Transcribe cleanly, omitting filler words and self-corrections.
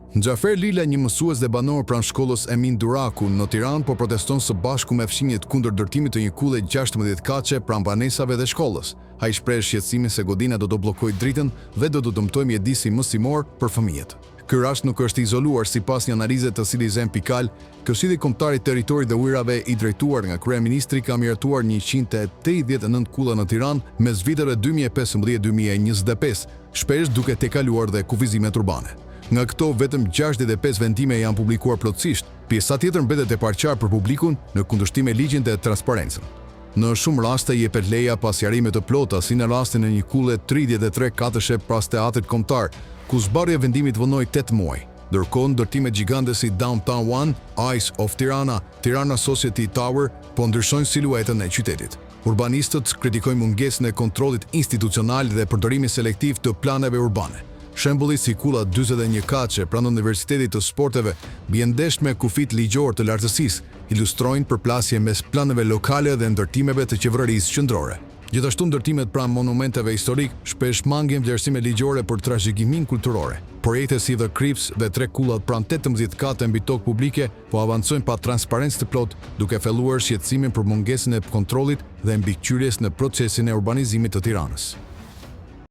Xhafer Lila, një mësues dhe banor pranë shkollës Emin Duraku në Tiranë, po proteston së bashku me fëmijët kundër ndërtimit të një kulle 16 kaçe pranë banesave dhe shkollës. Ai shpreh shqetësimin se godina do të bllokojë dritën dhe do të dëmtojë mjedisin mësimor për fëmijët. Ky rast nuk është izoluar. Sipas një analize të Citizen Pikal, Këshilli Kombëtar i Territorit dhe Ujrave i drejtuar nga kryeministri ka miratuar 189 kulla në Tiranë mes viteve 2015-2025, shpesh duke tejkaluar dhe kufizimet urbane. Nga këto, vetëm 65 vendime janë publikuar plotësisht. Pjesa tjetër mbetet e paraqarë për publikun në kundërshtim me ligjin dhe transparencën. Në shumë raste jepet leja pas sqarime të plota, si në rastin e një kulle 33 katëshe pas teatrit kombëtar, ku zbarrja e vendimit vonoi 8 muaj. Ndërkohë, ndërtimet gjigante si Downtown One, Ice of Tirana, Tirana Society Tower po ndryshojnë siluetën e qytetit. Urbanistët kritikojnë mungesën e kontrollit institucional dhe përdorimin selektiv të planeve urbane. Shembulli si kulla 41 kaçe pranë Universitetit të Sporteve bie ndesh me kufit ligjor të lartësisë, ilustrojnë përplasje mes planeve lokale dhe ndërtimeve të qeverisë qendrore. Gjithashtu, ndërtimet pranë monumenteve historik shpesh mangin vlerësime ligjore për trashëgiminë kulturore. Projekte si The Crips dhe 3 kullat pranë 18 kate mbi tokë publike po avancojnë pa transparencë të plotë, duke filluar shqetësimin për mungesën e kontrollit dhe mbikëqyrjes në procesin e urbanizimit të Tiranës.